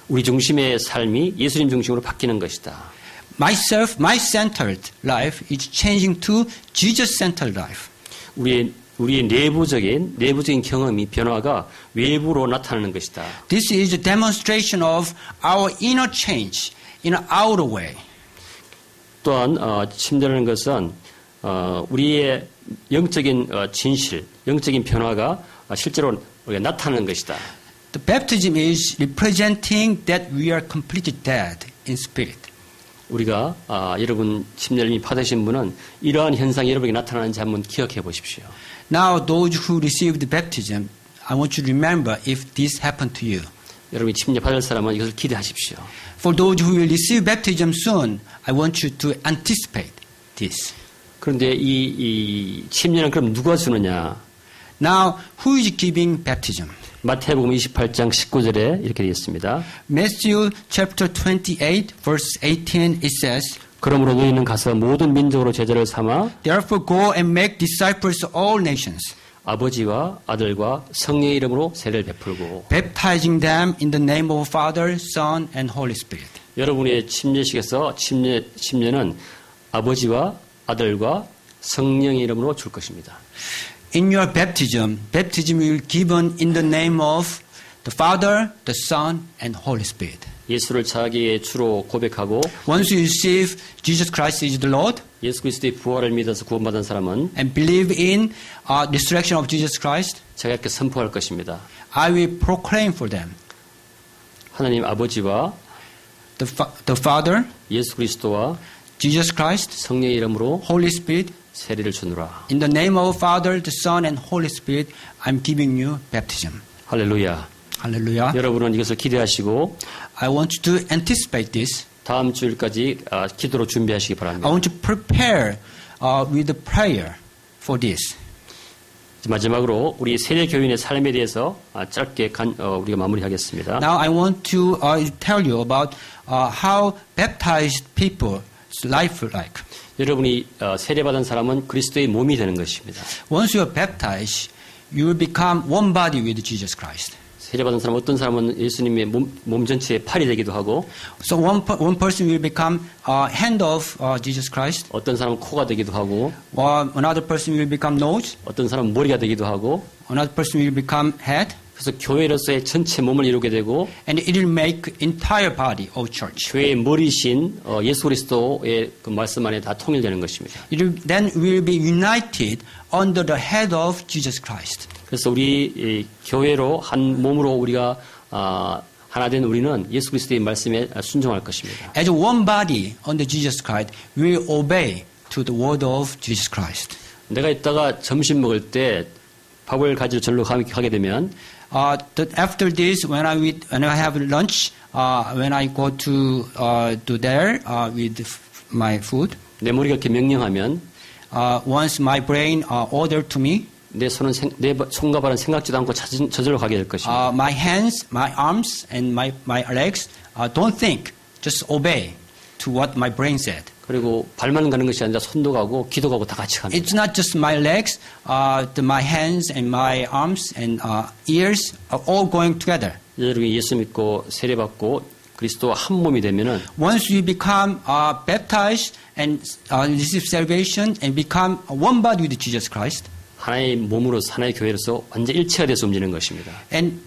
우리 중심의 삶이 예수님 중심으로 바뀌는 것이다. My-centered life is changing to Jesus-centered life. 우리의 내부적인 경험이 변화가 외부로 나타나는 것이다. This is a demonstration of our inner change in an outer way. 또한 침례라는 것은 우리의 영적인 진실, 영적인 변화가 실제로 우리가 나타나는 것이다. The baptism is representing that we are completely dead in spirit. 우리가 여러분 침례를 이미 받으신 분은 이러한 현상이 여러분에게 나타나는지 한번 기억해 보십시오. Now, those who received baptism, I want you to remember if this happened to you. 여러분이 침례 받을 사람은 이것을 기대하십시오. For those who will receive baptism soon, I want you to anticipate this. 그런데 이 침례는 그럼 누가 주느냐? Now, who is giving baptism? 마태복음 28장 19절에 이렇게 되어 있습니다. Matthew chapter 28 verse 18 it says, 그러므로 너희는 가서 모든 민족으로 제자를 삼아 Therefore go and make disciples of all nations, 아버지와 아들과 성령의 이름으로 세례를 베풀고 baptizing them in the name of Father, Son, and Holy Spirit. 여러분의 침례식에서 침례는 아버지와 아들과 성령의 이름으로 줄 것입니다. In your baptism will be given in the name of the Father, the Son, and Holy Spirit. 예수를 자기의 주로 고백하고 Once you receive Jesus Christ is the Lord 예수 그리스도의 부활을 믿어서 구원받은 사람은 and believe in resurrection of Jesus Christ, 제가 이렇게 선포할 것입니다. I will proclaim for them. 하나님 아버지와 The Father, 예수 그리스도와 Jesus Christ, 성령의 이름으로 Holy Spirit, 세례를 주노라. in the name of Father, the Son, and Holy Spirit, I'm giving you baptism. 할렐루야. Hallelujah. 여러분은 이것을 기대하시고 I want you to anticipate this. 다음 주일까지 기도로 준비하시기 I 바랍니다. want to prepare with the prayer for this. 마지막으로 우리 세례 교인의 삶에 대해서 짧게 우리가 마무리하겠습니다. Now I want to tell you about how baptized people's life like. 여러분이 세례받은 사람은 그리스도의 몸이 되는 것입니다. Once you are baptized, you will become one body with Jesus Christ. 세례받은 사람 어떤 사람은 예수님의 몸 전체의 팔이 되기도 하고 So one person will become hand of Jesus Christ. 어떤 사람은 코가 되기도 하고 Another person will become nose. 어떤 사람은 머리가 되기도 하고 Another person will become head. 그래서 교회로서의 전체 몸을 이루게 되고 And it will make entire body of church. 교회의 머리신 예수 그리스도의 그 말씀 안에 다 통일되는 것입니다. Then we will be united under the head of Jesus Christ. 그래서 우리 교회로 한 몸으로 우리가 하나 된 우리는 예수 그리스도의 말씀에 순종할 것입니다. As one body under Jesus Christ, we will obey to the word of Jesus Christ. 내가 이따가 점심 먹을 때 밥을 가지러 절로 가게 되면 After this, when I have lunch, when I go to there with my food, 내 머리가 이렇게 명령하면 once my brain order to me, 내 손과 발은 생각지도 않고 저절로 가게 될 것입니다. my hands, my arms, and my legs don't think, just obey to what my brain said. 그리고 발만 가는 것이 아니라 손도 가고 귀도 가고 다 같이 갑니다. It's not just my legs, my hands and my arms and ears are all going together. 여러분이 예수 믿고 세례받고 그리스도와 한 몸이 되면은 Once you become baptized and receive salvation and become one body with Jesus Christ, 하나의 몸으로 하나의 교회로서 완전 일체가 돼서 움직이는 것입니다. and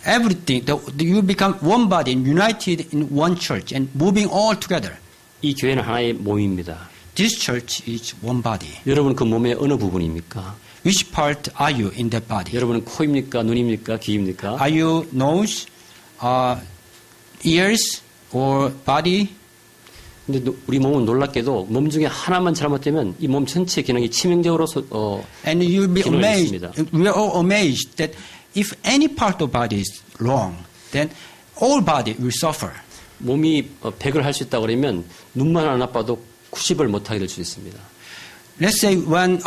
everything, you become one body and united in one church and moving all together. 이 교회는 하나의 몸입니다. This church is one body. 여러분 그 몸의 어느 부분입니까? Which part are you in that body? 여러분은 코입니까? 눈입니까? 귀입니까? Are you nose, ears, or body? 근데 우리 몸은 놀랍게도 몸 중에 하나만 잘못되면 이 몸 전체 기능이 치명적으로 And you'll be 기능을 amazed. 잃습니다. We are all amazed that if any part of body is wrong, then all body will suffer. 몸이 100을 할 수 있다고 그러면 눈만 안 아파도 90을 못하게 될 수 있습니다. Let's say when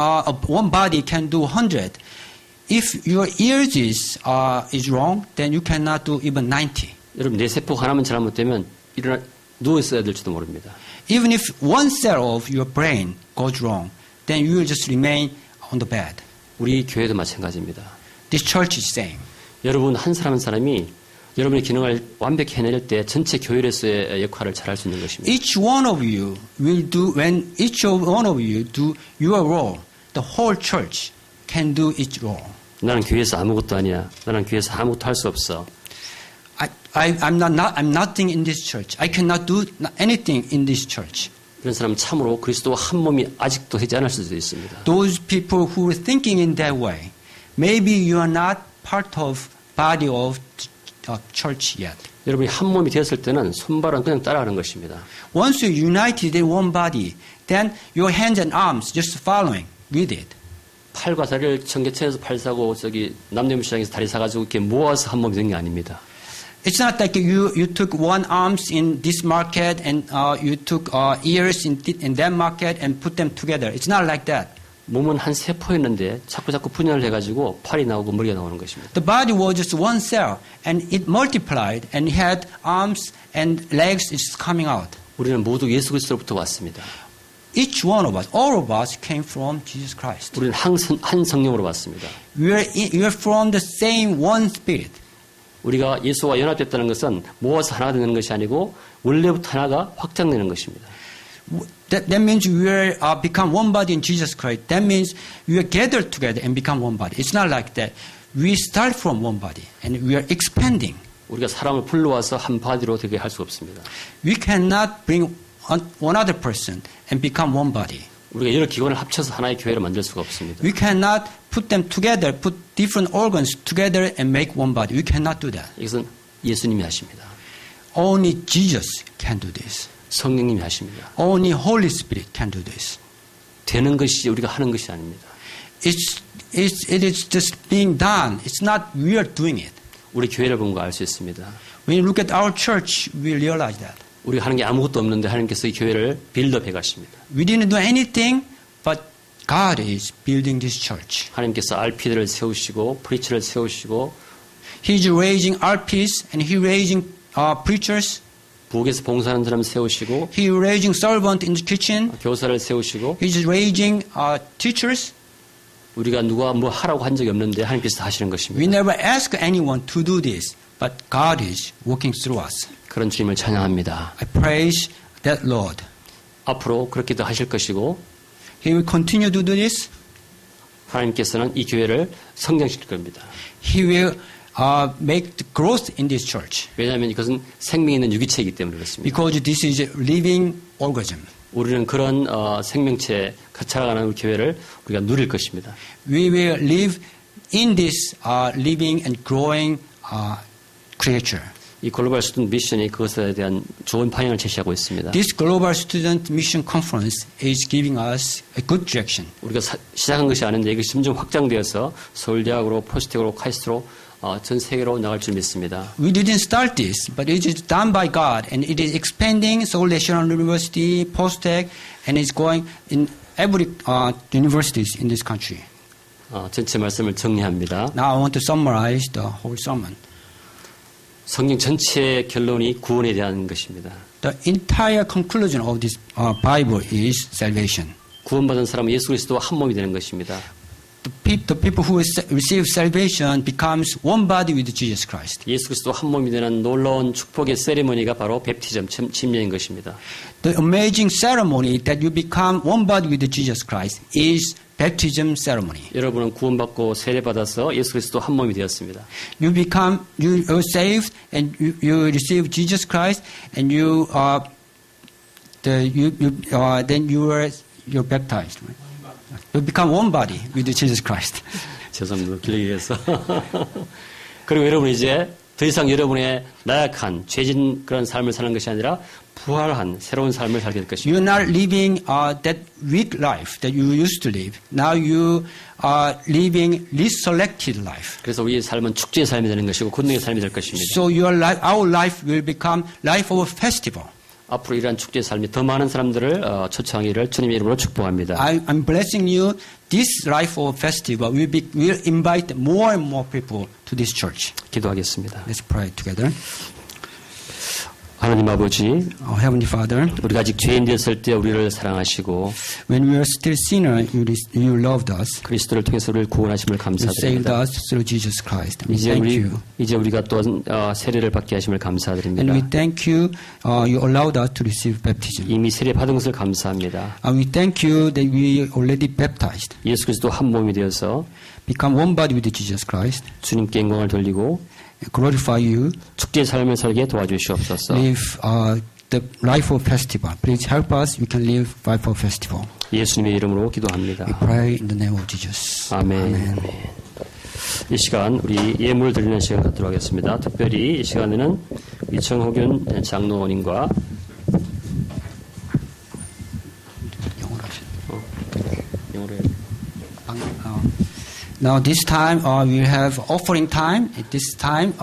one body can do 100, if your ears is wrong, then you cannot do even 90. 여러분 내 세포 하나만 잘못되면 누워 있어야 될지도 모릅니다. Even if one cell of your brain goes wrong, then you will just remain on the bed. 우리 교회도 마찬가지입니다. This church is same. 여러분 한 사람 한 사람이 여러분의 기능을 완벽히 해낼 때 전체 교회로서의 역할을 잘할 수 있는 것입니다. Each one of you will do, when each one of you do your role, the whole church can do its role. 나는 교회에서 아무것도 아니야. 나는 교회에서 아무것도 할 수 없어. I'm nothing in this church. I cannot do anything in this church. 이런 사람은 참으로 그리스도와 한 몸이 아직도 되지 않을 수도 있습니다. Those people who are thinking in that way, maybe you are not part of body of church yet. 여러분이 한 몸이 되었을 때는 손발은 그냥 따라가는 것입니다. Once you're united in one body, then your hands and arms just following with it. 팔과 다리를 청계천에서 팔 사고 남대문시장에서 다리 사가지고 이렇게 모아서 한 몸이 된 게 아닙니다. It's not like you took one arms in this market and you took ears in that market and put them together. It's not like that. 몸은 한 세포였는데 자꾸 분열을 해가지고 팔이 나오고 머리가 나오는 것입니다. The body was just one cell, and it multiplied and had arms and legs is coming out. 우리는 모두 예수 그리스도로부터 왔습니다. Each one of us, all of us came from Jesus Christ. 우리는 한 성령으로 왔습니다. We are from the same one spirit. 우리가 예수와 연합됐다는 것은 모아서 하나 되는 것이 아니고 원래부터 하나가 확장되는 것입니다. That means we are become one body in Jesus Christ. That means we are gathered together and become one body. It's not like that. We start from one body and we are expanding. 우리가 사람을 불러와서 한 바디로 되게 할 수 없습니다. We cannot bring one other person and become one body. 우리가 여러 기관을 합쳐서 하나의 교회를 만들 수가 없습니다. We cannot put them together, put different organs together and make one body. We cannot do that. 이것은 예수님이 하십니다. Only Jesus can do this. 성령님이 하십니다. Only Holy Spirit can do this. 되는 것이 우리가 하는 것이 아닙니다. It is just being done. It's not we are doing it. 우리 교회를 보면 알 수 있습니다. When you look at our church, we realize that. 우리가 하는 게 아무것도 없는데 하나님께서 이 교회를 빌드업 해가십니다. We didn't do anything, but God is building this church. 하나님께서 RP들을 세우시고 프리처를 세우시고 He's raising RPs and He's raising preachers. 부엌에서 봉사하는 사람 세우시고 He's raising servants in the kitchen. 교사를 세우시고 He's raising teachers. 우리가 누가 뭐 하라고 한 적이 없는데 하나님께서 하시는 We 것입니다. never ask anyone to do this, but God is working through us. 그런 주님을 찬양합니다. I praise that Lord. 앞으로 그렇게도 하실 것이고 He will continue to do this. 하나님께서는 이 교회를 성장시킬 겁니다. He will make the growth in this church. 왜냐하면 이것은 생명 있는 유기체이기 때문에 그렇습니다. Because this is a living organism. 우리는 그런 생명체 살아가는 우리 교회를 우리가 누릴 것입니다. We will live in this living and growing creature. 이 글로벌 스튜던트 미션이 그것에 대한 좋은 방향을 제시하고 있습니다. This Global Student Mission Conference is giving us a good direction. 우리가 시작한 것이 아닌데 이것이 점점 확장되어서 서울대학으로 포스텍으로 카이스트로 전 세계로 나갈 줄 믿습니다. We didn't start this, but it is done by God, and it is expanding Seoul National University, Postech, and it's going in every universities in this country. 전체 말씀을 정리합니다. Now I want to summarize the whole sermon. 성경 전체의 결론이 구원에 대한 것입니다. The entire conclusion of this Bible is salvation. 구원받은 사람은 예수 그리스도와 한 몸이 되는 것입니다. The people who receive salvation becomes one body with Jesus Christ. 예수 그리스도 한 몸이 되는 놀라운 축복의 세리머니가 바로 베프티즘, 침례인 것입니다. The amazing ceremony that you become one body with Jesus Christ is baptism ceremony. 여러분은 구원받고 세례받아서 예수 그리스도 한 몸이 되었습니다. You are saved and you receive Jesus Christ and then you're baptized. Right? You become one body with Jesus Christ. 죄송합니다. 길게 해서. 그리고 여러분 이제 더 이상 여러분의 나약한 죄진 그런 삶을 사는 것이 아니라 부활한 새로운 삶을 살게 될 것입니다. You're not living that weak life that you used to live. Now you are living resurrected life. 그래서 우리의 삶은 축제의 삶이 되는 것이고 권능의 삶이 될 것입니다. So our life will become life of a festival. 앞으로 이러한 축제의 삶이 더 많은 사람들을 초청하기를 주님의 이름으로 축복합니다. I'm blessing you. This life of festival will invite more and more people to this church. 기도하겠습니다. Let's pray together. 하나님 아버지, Our Heavenly Father, 우리가 아직 죄인 되었을 때 우리를 사랑하시고 when we were still sinners, you loved us. 그리스도를 통해서 우리를 구원하심을 You saved 감사드립니다. us through Jesus Christ. We thank you. 이제 우리가 또 세례를 받게 하심을 And we 감사드립니다. thank you. You allowed us to receive baptism. 이미 세례 받은 것을 감사합니다. And we thank you that we already baptized. 예수 그리스도 한 몸이 되어서 Become one body with Jesus Christ. 주님께 영광을 돌리고 Glorify you. 축제의 삶을 살게 도와주시옵소서. Live the life of festival. Please help us. We can live life of festival. 예수님의 이름으로 기도합니다. We pray in the name of Jesus. 아멘. 이 시간 우리 예물 드리는 시간 갖도록 하겠습니다. 특별히 이 시간에는 이청호균 장로님과 영어로 Now this time we have offering time. At this time,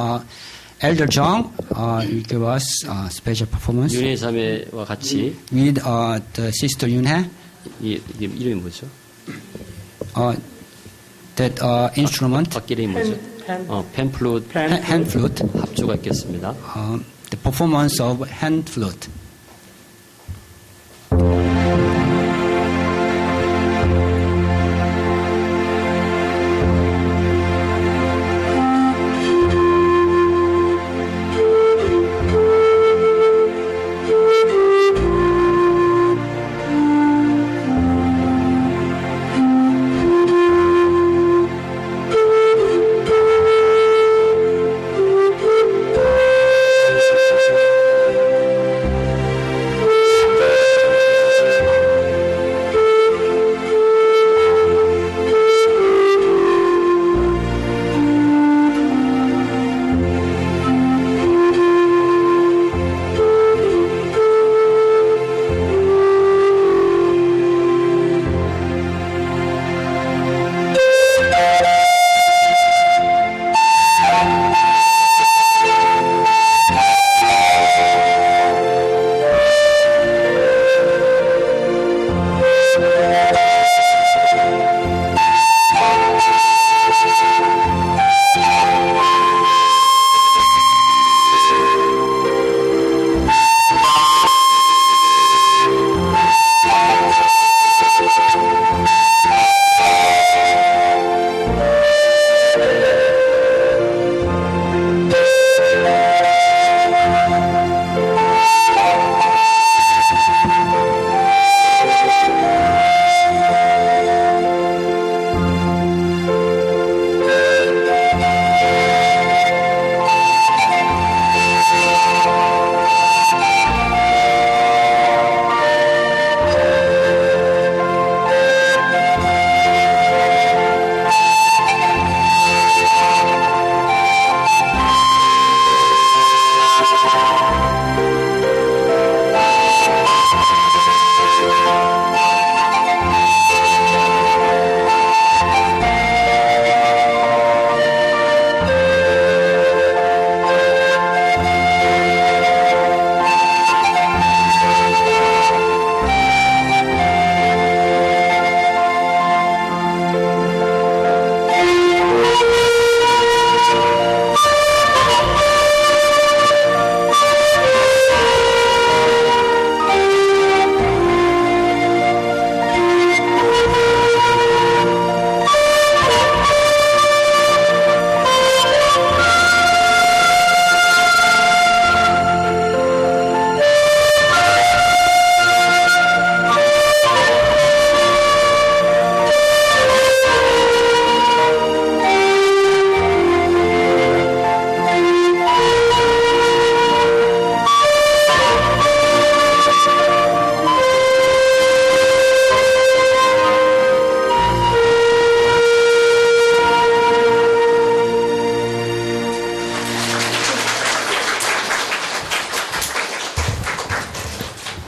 Elder Jung will give us special performance 윤혜 자매와 같이 with the Sister Yunhe. 이게 이름이 뭐죠? that instrument, 악기 이름이 뭐죠? 팬 플루트, hand flute, 합주가 있겠습니다. the performance of hand flute.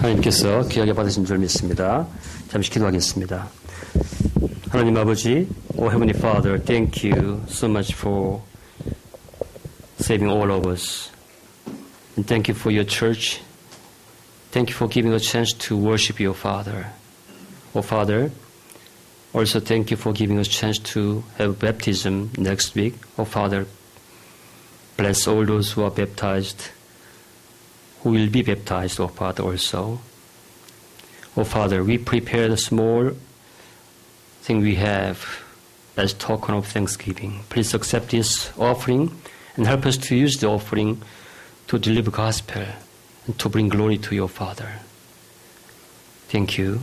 하나님께서 귀하게 받으신 줄 믿습니다. 잠시 기도하겠습니다. 하나님 아버지, O Heavenly Father, thank you so much for saving all of us. And thank you for your church. Thank you for giving us a chance to worship your Father. O Father, also thank you for giving us a chance to have baptism next week. O Father, bless all those who are baptized, who will be baptized, O Father, also. O Father, we prepare the small thing we have as token of thanksgiving. Please accept this offering and help us to use the offering to deliver gospel and to bring glory to your Father. Thank you.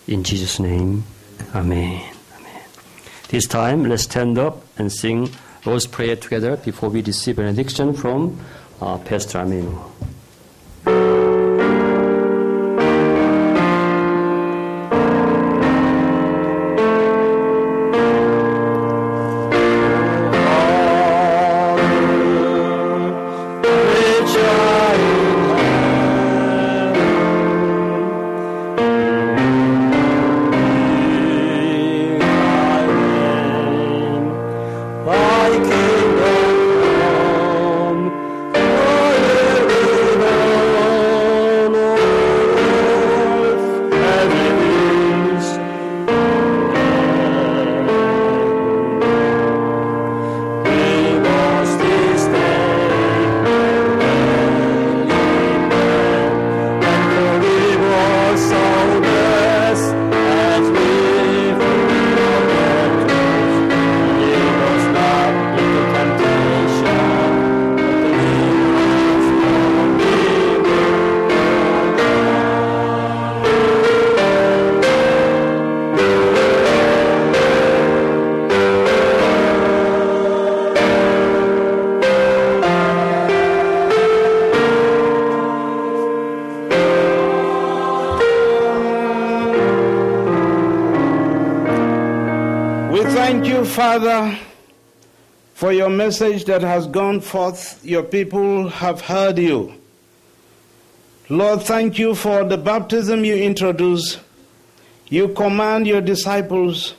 In Jesus' name, amen. Amen. This time, let's stand up and sing Lord's Prayer together before we receive benediction from Pastor Aminu. Thy kingdom come, thy will be Thank you, Father, for your message that has gone forth. Your people have heard you. Lord, thank you for the baptism you introduce. You command your disciples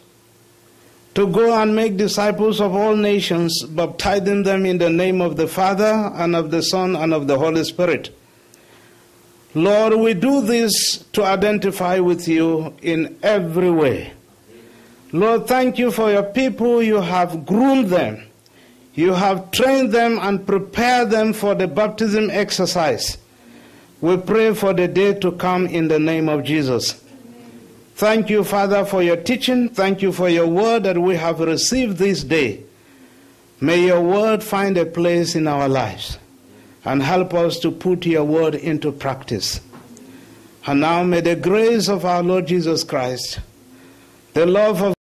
to go and make disciples of all nations, baptizing them in the name of the Father and of the Son and of the Holy Spirit. Lord, we do this to identify with you in every way. Lord, thank you for your people. You have groomed them. You have trained them and prepared them for the baptism exercise. We pray for the day to come in the name of Jesus. Thank you, Father, for your teaching. Thank you for your word that we have received this day. May your word find a place in our lives and help us to put your word into practice. And now may the grace of our Lord Jesus Christ, the love of